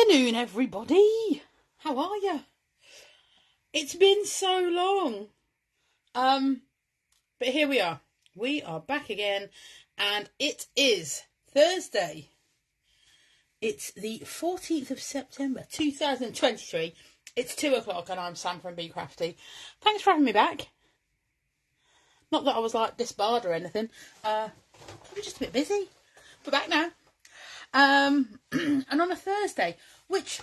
afternoon, everybody. How are you? It's been so long. But here we are. We are back again, and it is Thursday. It's the 14th of September, 2023. It's 2 o'clock, and I'm Sam from Bee Crafty. Thanks for having me back. Not that I was like disbarred or anything. Probably just a bit busy. We're back now. And on a Thursday, which,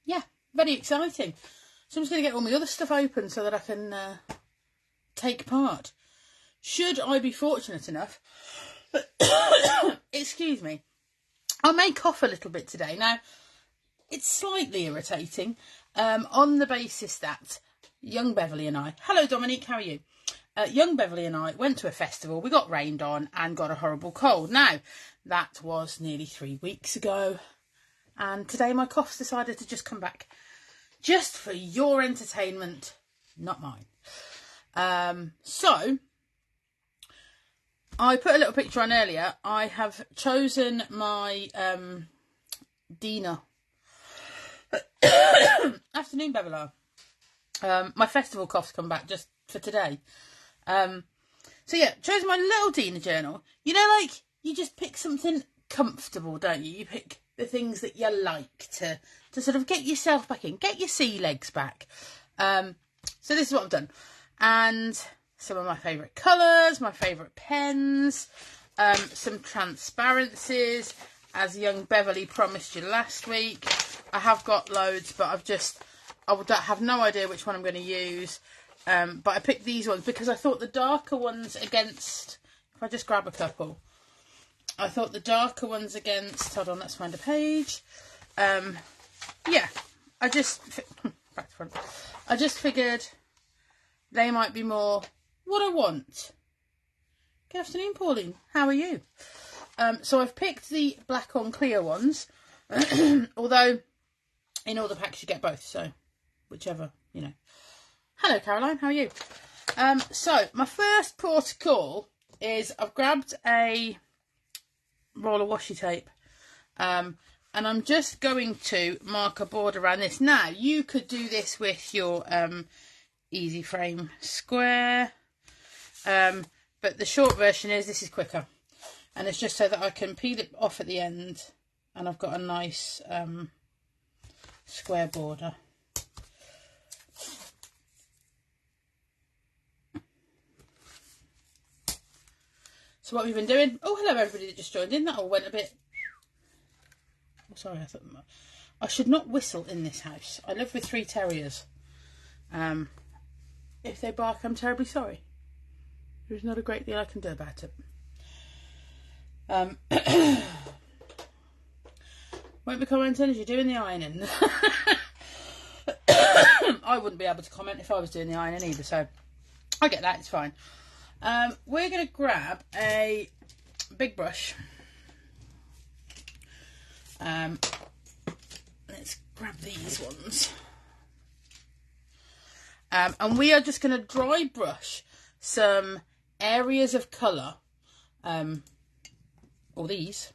yeah, very exciting. So I'm just going to get all my other stuff open so that I can take part. Should I be fortunate enough, excuse me, I may cough a little bit today. Now, it's slightly irritating on the basis that young Beverly and I, hello Dominique, how are you? Young Beverly and I went to a festival, we got rained on and got a horrible cold. Now, that was nearly 3 weeks ago, and today my cough's decided to just come back. Just for your entertainment, not mine. So, I put a little picture on earlier. I have chosen my Dina. Afternoon, Beverly. My festival cough's come back just for today. So yeah, chose my little Dina journal. You know, like, you just pick something comfortable, don't you? You pick the things that you like to sort of get yourself back in, get your sea legs back. So this is what I've done. And some of my favourite colours, my favourite pens, some transparencies, as young Beverly promised you last week. I have got loads, but I have no idea which one I'm going to use. But I picked these ones because I thought the darker ones against, if I just grab a couple, I thought the darker ones against, hold on, let's find a page. Yeah, I just figured they might be more what I want. Good afternoon, Pauline. How are you? So I've picked the black on clear ones, although in all the packs you get both, so whichever, you know. Hello, Caroline. How are you? So my first port of call is I've grabbed a roll of washi tape, and I'm just going to mark a border around this. Now, you could do this with your easy frame square, but the short version is this is quicker, and it's just so that I can peel it off at the end, and I've got a nice square border. So what we've been doing, oh hello everybody that just joined in, that all went a bit, oh sorry, I should not whistle in this house. I live with 3 terriers. If they bark, I'm terribly sorry. There's not a great deal I can do about it. Won't be commenting as you're doing the ironing. I wouldn't be able to comment if I was doing the ironing either, so I get that, it's fine. We're going to grab a big brush. Let's grab these ones. And we are just going to dry brush some areas of colour, or these,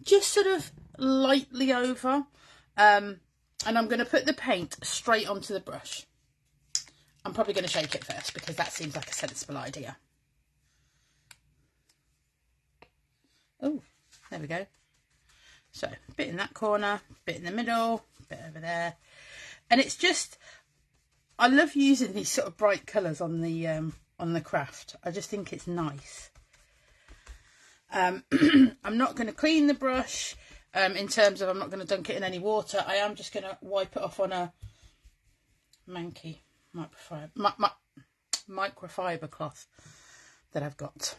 just sort of lightly over. And I'm going to put the paint straight onto the brush. I'm probably going to shake it first because that seems like a sensible idea. Oh, there we go. So, a bit in that corner, a bit in the middle, a bit over there. And it's just, I love using these sort of bright colours on the craft. I just think it's nice. I'm not going to clean the brush in terms of I'm not going to dunk it in any water. I am just going to wipe it off on a manky microfiber cloth that I've got.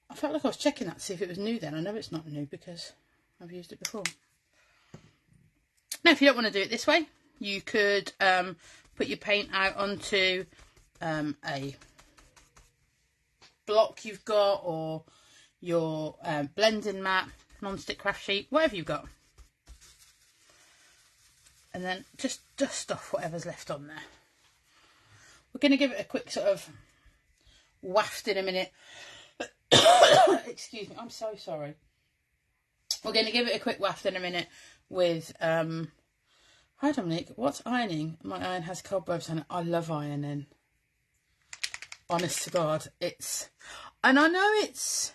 I felt like I was checking that to see if it was new then. I know it's not new because I've used it before. Now, if you don't want to do it this way, you could put your paint out onto a block you've got, or your blending mat, non-stick craft sheet, whatever you've got. And then just dust off whatever's left on there. We're going to give it a quick sort of waft in a minute Excuse me, I'm so sorry. We're going to give it a quick waft in a minute with, hi Dominic, what's ironing? My iron has cobwebs on it. I love ironing. Honest to God, and I know it's,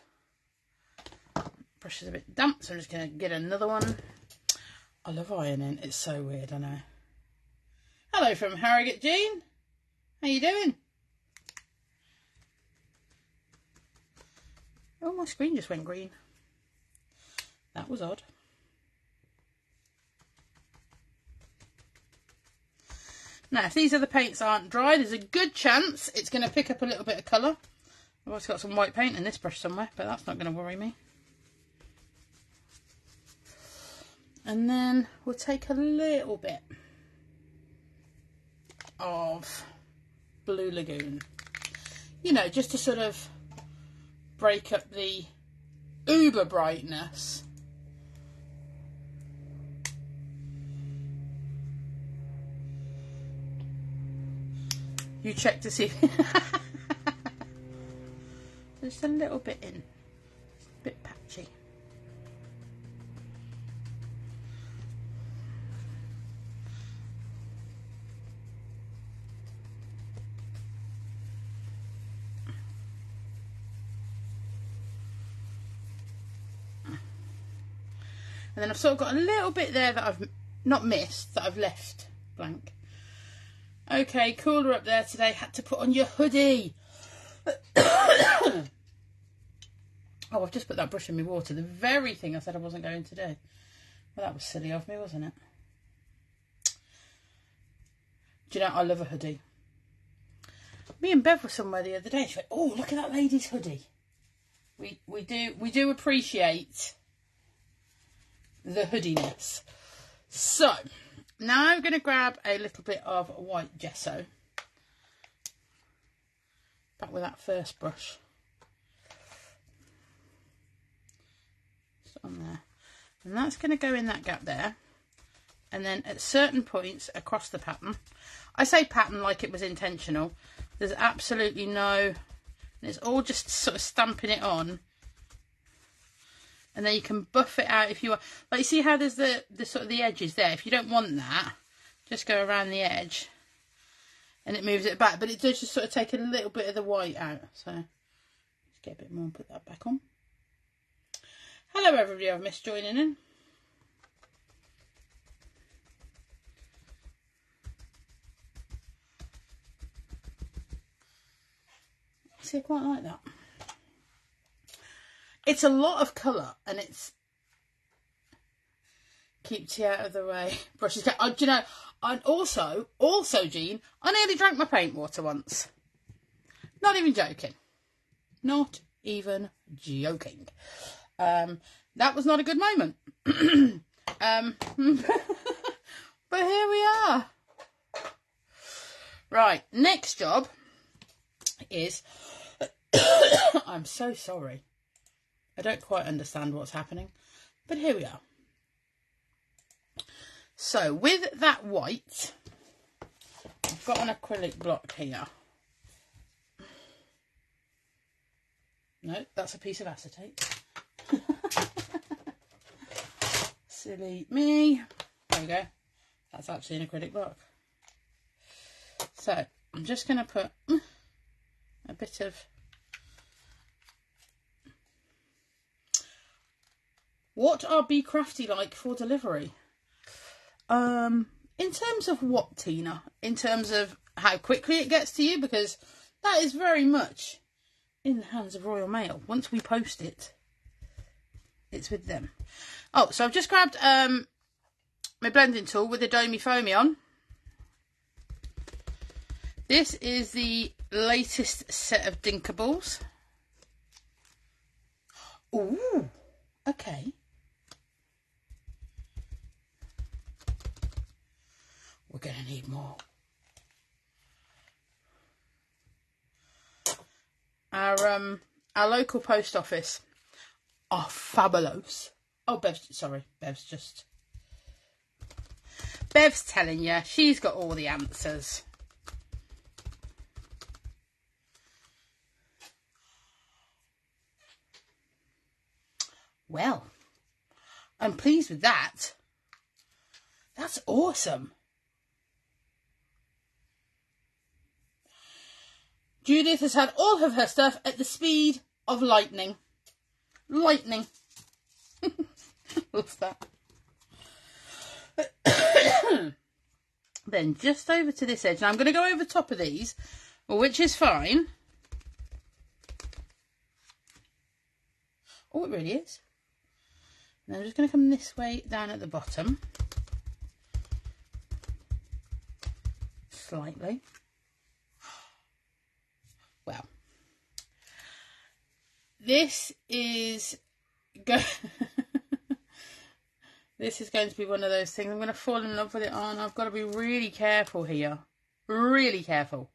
brush is a bit damp, so I'm just going to get another one. I love ironing, it's so weird, I know. Hello from Harrogate Jean, how you doing? Oh, my screen just went green. That was odd. Now, if these other paints aren't dry, there's a good chance it's going to pick up a little bit of colour. I've also got some white paint in this brush somewhere, but that's not going to worry me. And then we'll take a little bit of Blue Lagoon. You know, just to sort of break up the uber brightness. You check to see. Just a little bit in. It's a bit patchy. And then I've sort of got a little bit there that I've not missed, that I've left blank. Okay, cooler up there today. Had to put on your hoodie. Oh, I've just put that brush in my water. The very thing I said I wasn't going to do. Well, that was silly of me, wasn't it? Do you know, I love a hoodie. Me and Bev were somewhere the other day. She went, oh, look at that lady's hoodie. We do appreciate the hoodiness. So now I'm going to grab a little bit of white gesso. Back with that first brush. Just on there. And that's going to go in that gap there. And then at certain points across the pattern, I say pattern like it was intentional. There's absolutely no, it's all just sort of stamping it on. And then you can buff it out if you want. Like, you see how there's the sort of the edges there? If you don't want that, just go around the edge and it moves it back. But it does just sort of take a little bit of the white out. So let's get a bit more and put that back on. Hello everybody, I've missed joining in. See, I quite like that. It's a lot of colour and it's keeps you out of the way. Brushes. Do you know? And also, Jean, I nearly drank my paint water once. Not even joking. Not even joking. That was not a good moment. But here we are. Right, next job is. I'm so sorry. I don't quite understand what's happening, but here we are. So with that white, I've got an acrylic block here. No, that's a piece of acetate. Silly me. There we go. That's actually an acrylic block. So I'm just going to put a bit of what are Bee Crafty like for delivery? In terms of what, Tina? In terms of how quickly it gets to you? Because that is very much in the hands of Royal Mail. Once we post it, it's with them. Oh, so I've just grabbed my blending tool with the Domy Foamy on. This is the latest set of Inkables. Ooh, okay. We're going to need more. Our local post office are fabulous. Oh, Bev's telling you. She's got all the answers. Well, I'm pleased with that. That's awesome. Judith has had all of her stuff at the speed of lightning. Lightning. What's that? Then just over to this edge. Now I'm going to go over top of these, which is fine. Oh, it really is. And I'm just going to come this way down at the bottom. Slightly. Well, this is this is going to be one of those things. I'm going to fall in love with it on. I've got to be really careful here. Really careful.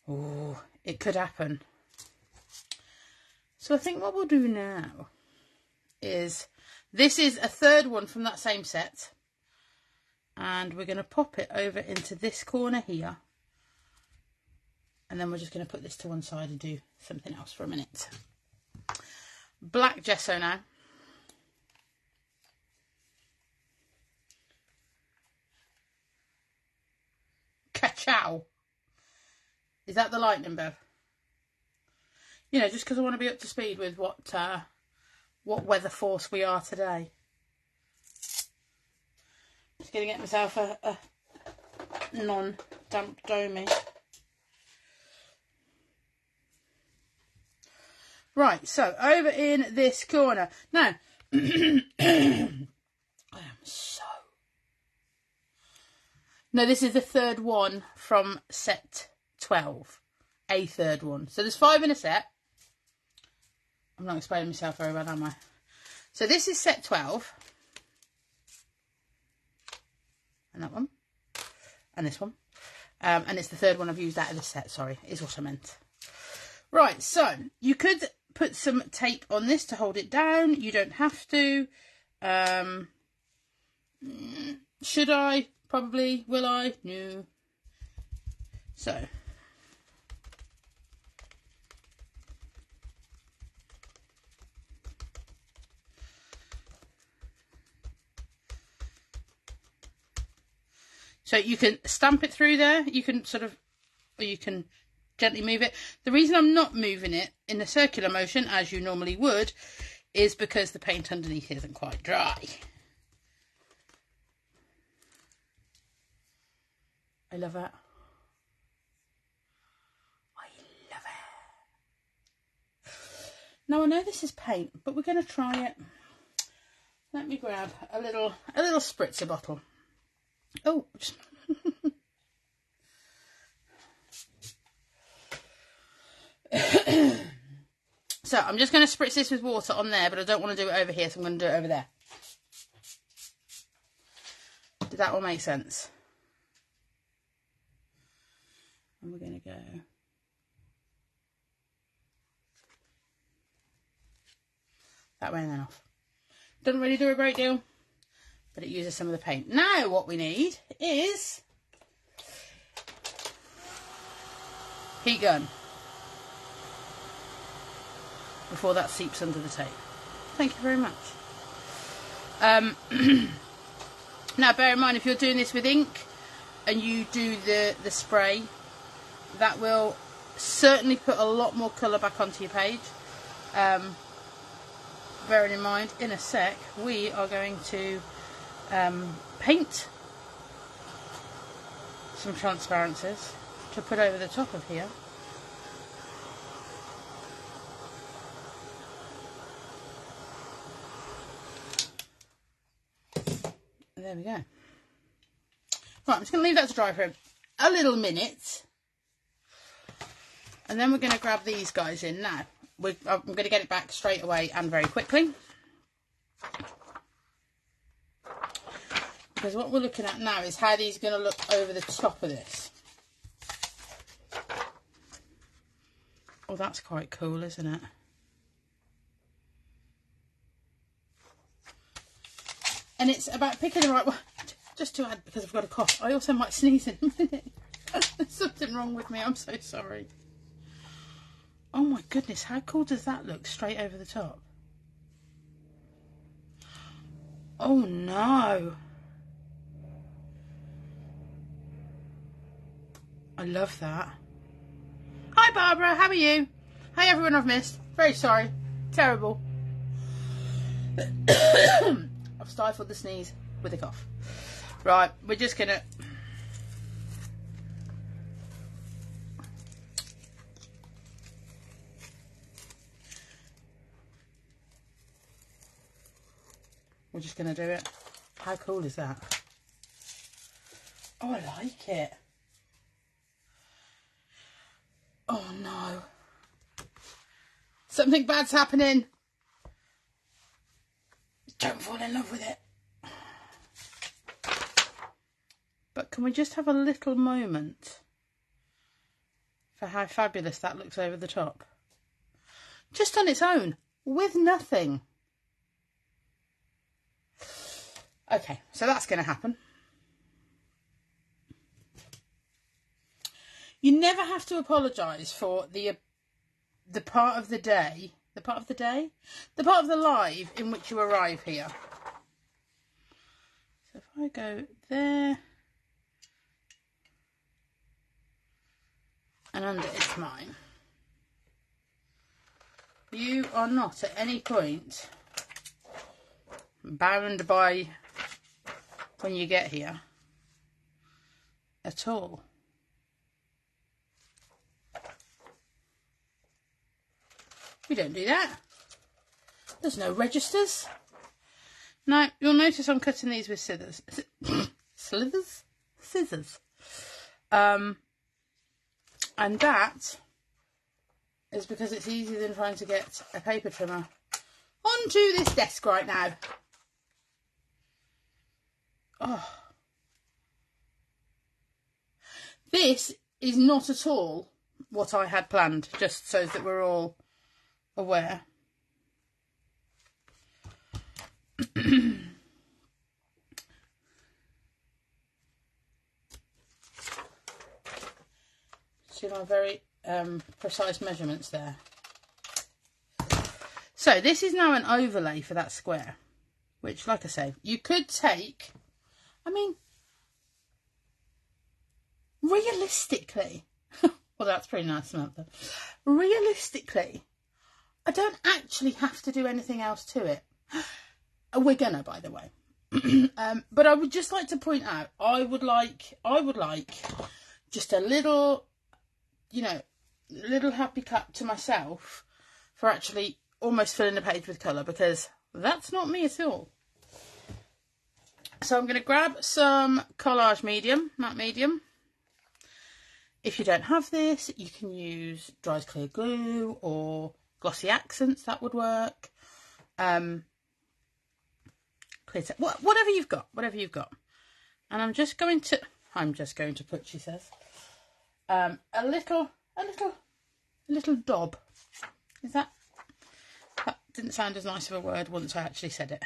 Oh, it could happen. So I think what we'll do now is, this is a third one from that same set. And we're going to pop it over into this corner here. And then we're just going to put this to one side and do something else for a minute. Black gesso now. Ka-chow. Is that the lightning, Bev? You know, just because I want to be up to speed with what weather force we are today. Just going to get myself a non-damp domey. Right, so over in this corner. Now, I am so... No, this is the third one from set 12. A third one. So there's 5 in a set. I'm not explaining myself very well, am I? So this is set 12. And that one. And this one. And it's the third one I've used out of the set, sorry, is what I meant. Right, so you could put some tape on this to hold it down. You don't have to. Should I? Probably. Will I? No. So. So you can stamp it through there. You can sort of, or you can gently move it. The reason I'm not moving it in a circular motion, as you normally would, is because the paint underneath isn't quite dry. I love it. I love it. Now I know this is paint, but we're going to try it. Let me grab a little spritzer bottle. Oh, so I'm just going to spritz this with water on there, but I don't want to do it over here, so I'm going to do it over there. Did that all make sense? And we're going to go that way and then off. Doesn't really do a great deal, but it uses some of the paint. Now what we need is heat gun before that seeps under the tape. Thank you very much. Now bear in mind, if you're doing this with ink and you do the spray, that will certainly put a lot more colour back onto your page. Bearing in mind, in a sec we are going to paint some transparencies to put over the top of here. There we go. Right, I'm just going to leave that to dry for a little minute. And then we're going to grab these guys in now. I'm going to get it back straight away and very quickly. Because what we're looking at now is how these are going to look over the top of this. Oh, that's quite cool, isn't it? And it's about picking the right one. Just to add, because I've got a cough, I also might sneeze in a minute. There's something wrong with me, I'm so sorry. Oh my goodness, how cool does that look straight over the top? Oh no. I love that. Hi Barbara, how are you? Hi everyone I've missed. Very sorry. Terrible. I've stifled the sneeze with a cough. Right, we're just gonna... We're just gonna do it. How cool is that? Oh, I like it. Oh no. Something bad's happening. Don't fall in love with it. But can we just have a little moment for how fabulous that looks over the top? Just on its own, with nothing. Okay, so that's going to happen. You never have to apologise for the part of the day, the part of the live in which you arrive here. So if I go there and under it's mine, you are not at any point bound by when you get here at all. We don't do that. There's no registers. Now, you'll notice I'm cutting these with scissors. Scissors. And that is because it's easier than trying to get a paper trimmer onto this desk right now. Oh. This is not at all what I had planned, just so that we're all aware. See my very precise measurements there. So this is now an overlay for that square, which, like I say, you could take, I mean, realistically, well, that's pretty nice, Samantha. Realistically, I don't actually have to do anything else to it. We're gonna, by the way. But I would just like to point out, I would like just a little, you know, little happy clap to myself for actually almost filling the page with colour, because that's not me at all. So I'm going to grab some collage medium, matte medium. If you don't have this, you can use dries clear glue or glossy accents, that would work. Whatever you've got. And I'm just going to put, she says, a little daub. That didn't sound as nice of a word once I actually said it.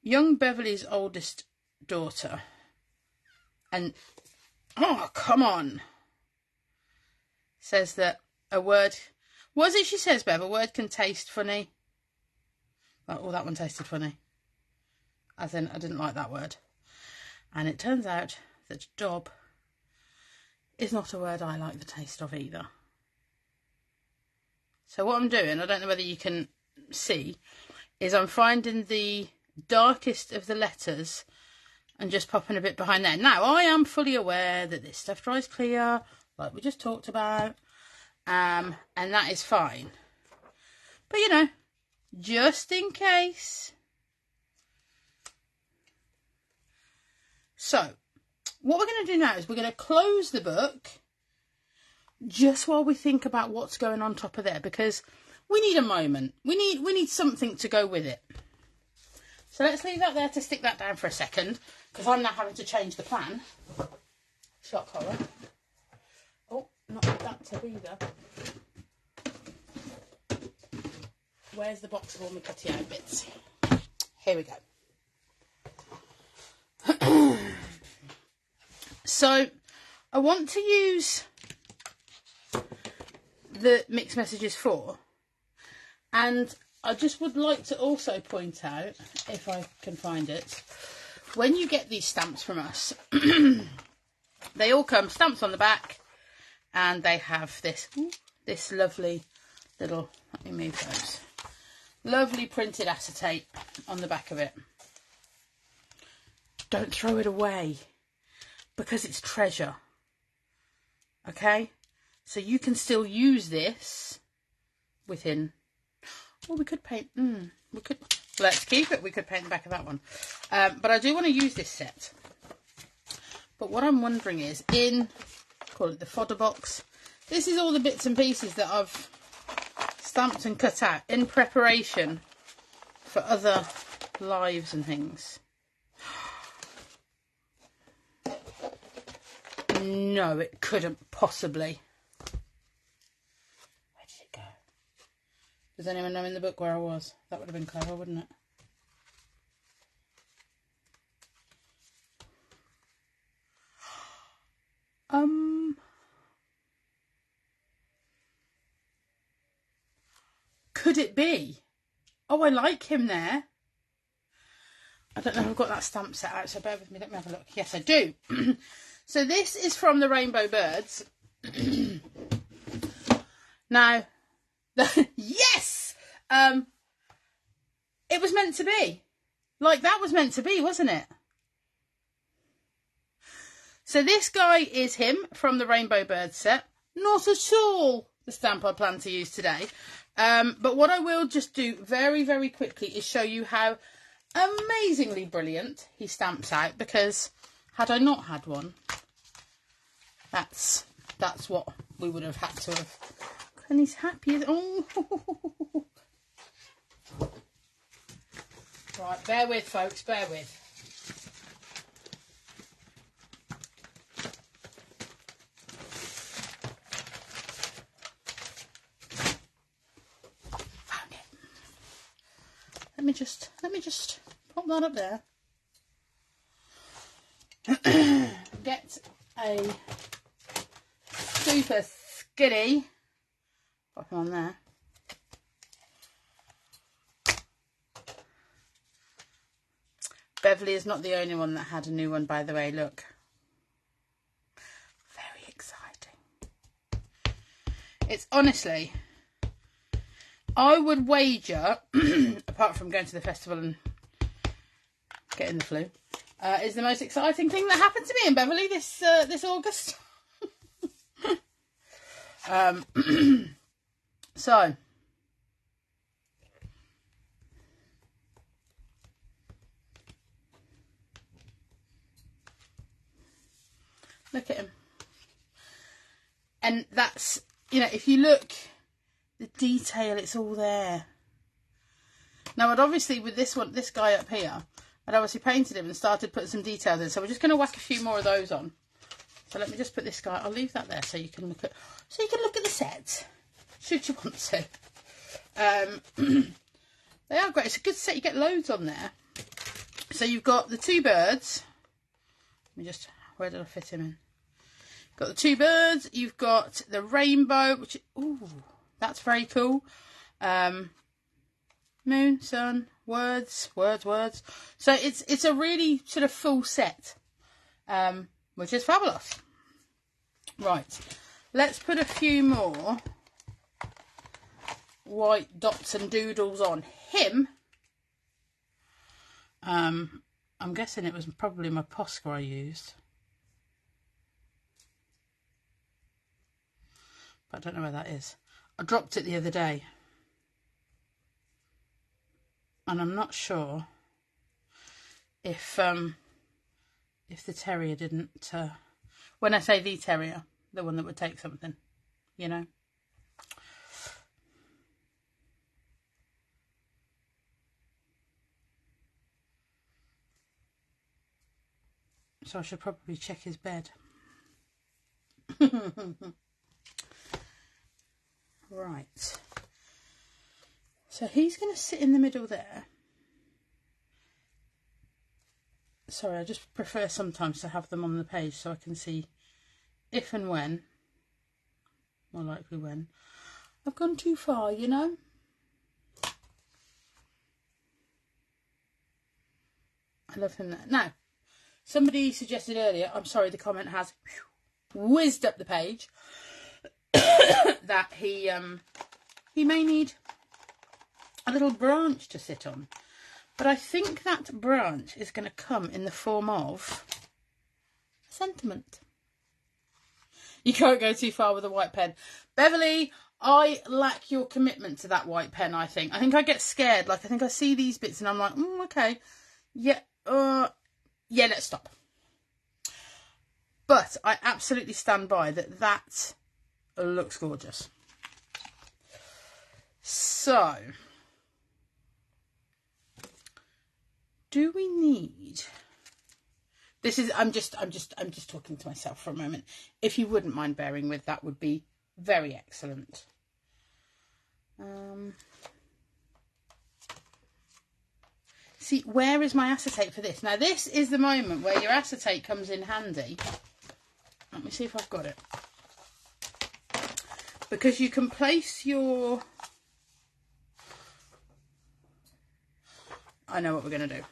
Young Beverly's oldest daughter, and oh, come on, says that a word, what is it she says, Bev? A word can taste funny. Oh, that one tasted funny. As in, I didn't like that word. And it turns out that daub is not a word I like the taste of either. So what I'm doing, I don't know whether you can see, is I'm finding the darkest of the letters and just popping a bit behind there. Now, I am fully aware that this stuff dries clear, like we just talked about, and that is fine. But, you know, just in case. So, what we're going to do now is we're going to close the book just while we think about what's going on top of there, because we need a moment. We need something to go with it. So let's leave that there to stick that down for a second, because I'm now having to change the plan. Shock horror. Oh, not with that tip either. Where's the box of all my cutty out bits? Here we go. So I want to use the mixed messages for. And I just would like to also point out, if I can find it, when you get these stamps from us, they all come stamps on the back, and they have this lovely little, let me move those, lovely printed acetate on the back of it. Don't throw it away, because it's treasure. Okay, so you can still use this within. Well, we could paint. We could. Let's keep it. We could paint the back of that one. But I do want to use this set. But what I'm wondering is, call it the fodder box. This is all the bits and pieces that I've stamped and cut out in preparation for other lives and things. No, it couldn't possibly. Where did it go? Does anyone know in the book where I was? That would have been clever, wouldn't it? Could it be? Oh, I like him there. I don't know if I've got that stamp set out, so bear with me. Let me have a look. Yes, I do. So this is from the Rainbow Birds. Now, yes! It was meant to be. Like, that was meant to be, wasn't it? So this guy is him from the Rainbow Birds set. Not at all the stamp I plan to use today. But what I will just do very, very quickly is show you how amazingly brilliant he stamps out, because had I not had one, that's what we would have had to have. And he's happy as, oh. Right, bear with, folks, bear with. Found it. Let me just pop that up there. Get a super skinny, pop him on there. Beverly is not the only one that had a new one, by the way. Look, very exciting. It's honestly, I would wager, apart from going to the festival and getting the flu, is the most exciting thing that happened to me in Beverly this August. So look at him, and that's, you know, if you look, the detail, it's all there. Now, I'd obviously, with this guy up here, I'd obviously painted him and started putting some details in, so we're just going to whack a few more of those on. So let me just put this guy, I'll leave that there so you can look at the set, should you want to. They are great. It's a good set. You get loads on there. So you've got the two birds. Let me just, where did I fit him in? Got the two birds. You've got the rainbow, which, ooh, that's very cool. Moon, sun, words. So it's a really sort of full set, which is fabulous. Right, let's put a few more white dots and doodles on him. I'm guessing it was probably my Posca I used, but I don't know where that is. I dropped it the other day, and I'm not sure if the terrier didn't, when I say the terrier, the one that would take something, you know. So I should probably check his bed. Right. So he's going to sit in the middle there. Sorry, I just prefer sometimes to have them on the page so I can see if and when, more likely when, I've gone too far, you know. I love him there. Now, somebody suggested earlier, I'm sorry, the comment has whizzed up the page, that he may need a little branch to sit on. But I think that branch is going to come in the form of a sentiment. You can't go too far with a white pen. Beverly, I lack your commitment to that white pen, I think. I think I get scared. Like, I think I see these bits and I'm like, okay. Yeah, yeah, let's stop. But I absolutely stand by that. That looks gorgeous. So, do we need... This is, I'm just talking to myself for a moment. If you wouldn't mind bearing with, that would be very excellent. See, where is my acetate for this? Now, this is the moment where your acetate comes in handy. Let me see if I've got it. Because you can place your... I know what we're going to do.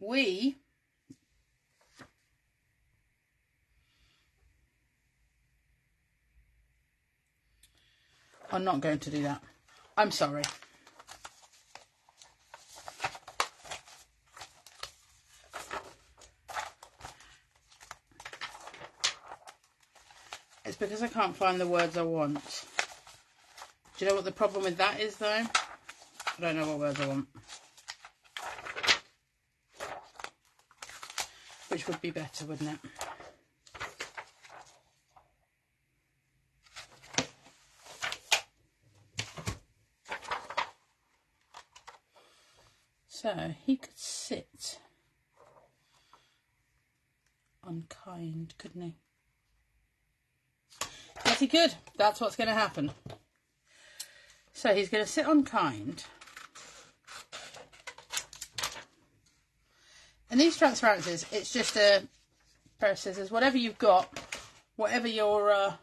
We are not going to do that. I'm sorry. It's because I can't find the words I want. Do you know what the problem with that is, though? I don't know what words I want. Which would be better, wouldn't it? So he could sit unkind, couldn't he? Yes, he could. That's what's going to happen. So he's going to sit unkind. And these transparencies, it's just a pair of scissors, whatever you've got, whatever your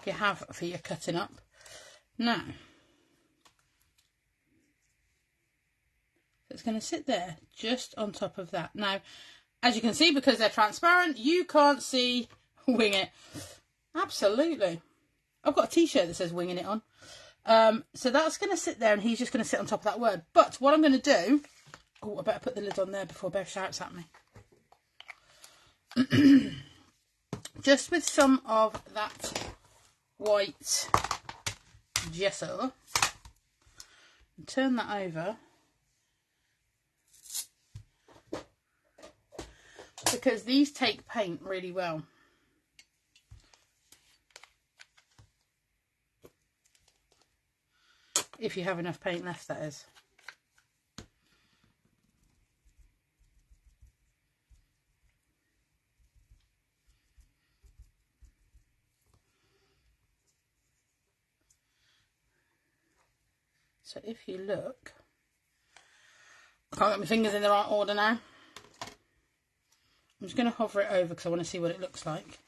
you have for your cutting up. Now, it's going to sit there just on top of that. Now, as you can see, because they're transparent, you can't see wing it. Absolutely. I've got a t-shirt that says winging it on. So that's going to sit there and he's just going to sit on top of that word. But what I'm going to do... Oh, I better put the lid on there before Bev shouts at me. Just with some of that white gesso. And turn that over. Because these take paint really well. If you have enough paint left, that is. So if you look, I can't get my fingers in the right order now. I'm just going to hover it over because I want to see what it looks like.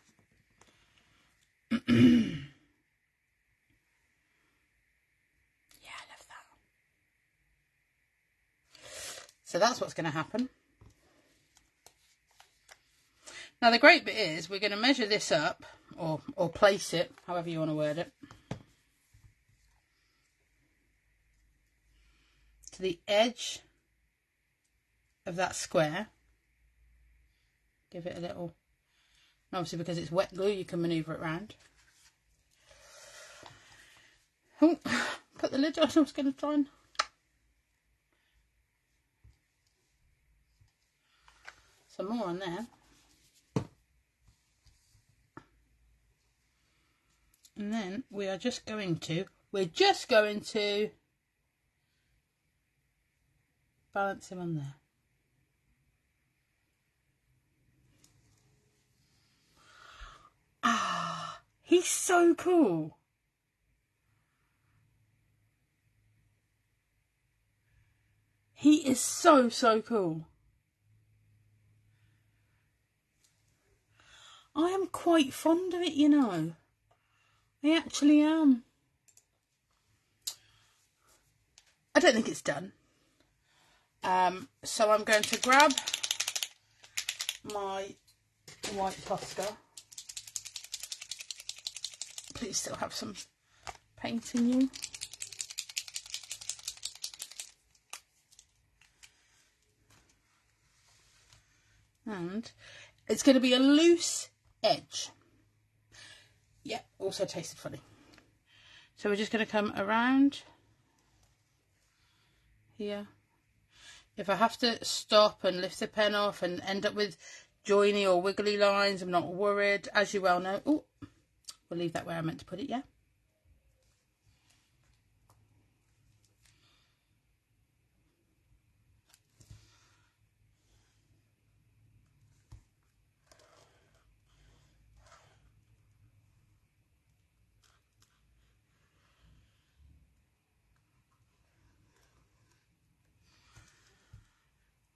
So that's what's going to happen. Now the great bit is we're going to measure this up or place it, however you want to word it, to the edge of that square. Give it a little, and obviously because it's wet glue you can manoeuvre it around. Oh, put the lid on. I was going to try and... Some more on there. And then we're just going to balance him on there. Ah, he's so cool. He is so, so cool. I am quite fond of it, you know. I actually am. I don't think it's done. So I'm going to grab my white Posca. Please still have some paint in you. And it's going to be a loose edge. Yeah, also tasted funny. So we're just going to come around here. If I have to stop and lift the pen off and end up with joiny or wiggly lines, I'm not worried. As you well know, oh, we'll leave that where I meant to put it, yeah.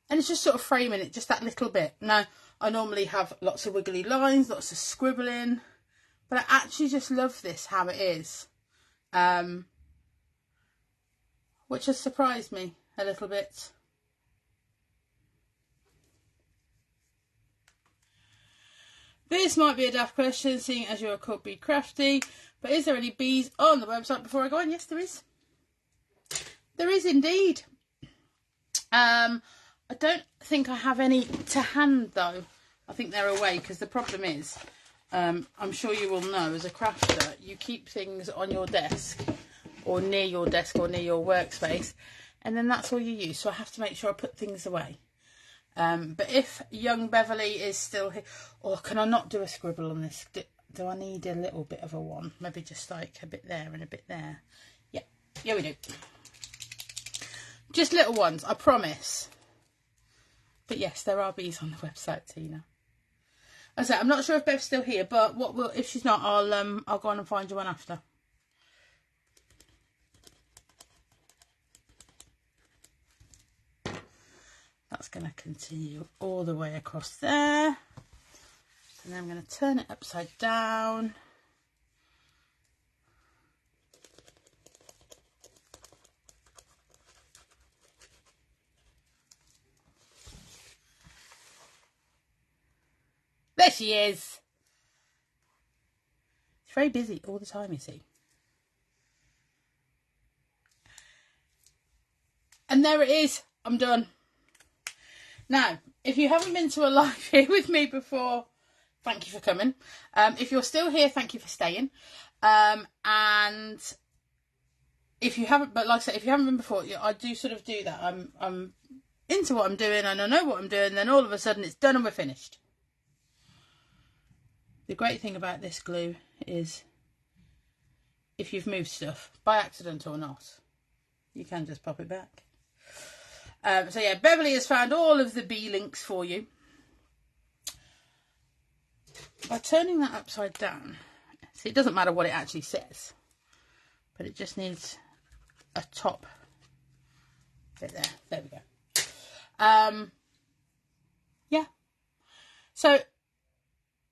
And it's just sort of framing it, just that little bit. Now, I normally have lots of wiggly lines, lots of scribbling, but I actually just love this, how it is. Which has surprised me a little bit. This might be a daft question, seeing as you're called Bee Crafty, but is there any bees on the website before I go on? Yes, there is. There is indeed. I don't think I have any to hand though. I think they're away because the problem is, I'm sure you will know, as a crafter, you keep things on your desk or near your desk or near your workspace, and then that's all you use. So I have to make sure I put things away. But if young Beverly is still here, or can I not do a scribble on this? Do I need a little bit of a one? Maybe just like a bit there and a bit there. Yeah, yeah we do. Just little ones, I promise. But yes, there are bees on the website, Tina. As I said, I'm not sure if Bev's still here, but what will, if she's not, I'll go on and find you one after. That's going to continue all the way across there. And then I'm going to turn it upside down. There she is. She's very busy all the time, you see. And there it is. I'm done. Now, if you haven't been to a live here with me before, thank you for coming. If you're still here, thank you for staying. And if you haven't, but like I said, if you haven't been before, I do sort of do that. I'm into what I'm doing and I know what I'm doing. Then all of a sudden it's done and we're finished. The great thing about this glue is if you've moved stuff, by accident or not, you can just pop it back. So yeah, Beverly has found all of the bee links for you. By turning that upside down, see, it doesn't matter what it actually says, but it just needs a top bit there. There we go. Yeah. So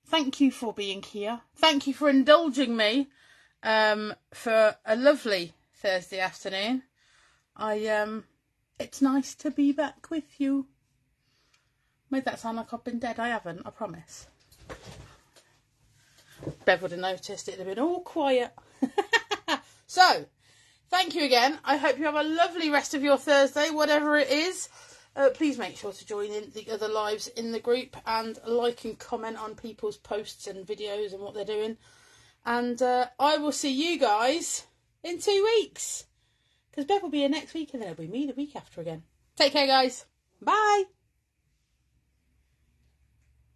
thank you for being here. Thank you for indulging me for a lovely Thursday afternoon. It's nice to be back with you. Made that sound like I've been dead. I haven't, I promise. Bev would have noticed, it'd have been all quiet. So, thank you again. I hope you have a lovely rest of your Thursday, whatever it is. Please make sure to join in the other lives in the group and like and comment on people's posts and videos and what they're doing. And I will see you guys in 2 weeks. Because Bev will be here next week and then it'll be me the week after again. Take care, guys. Bye.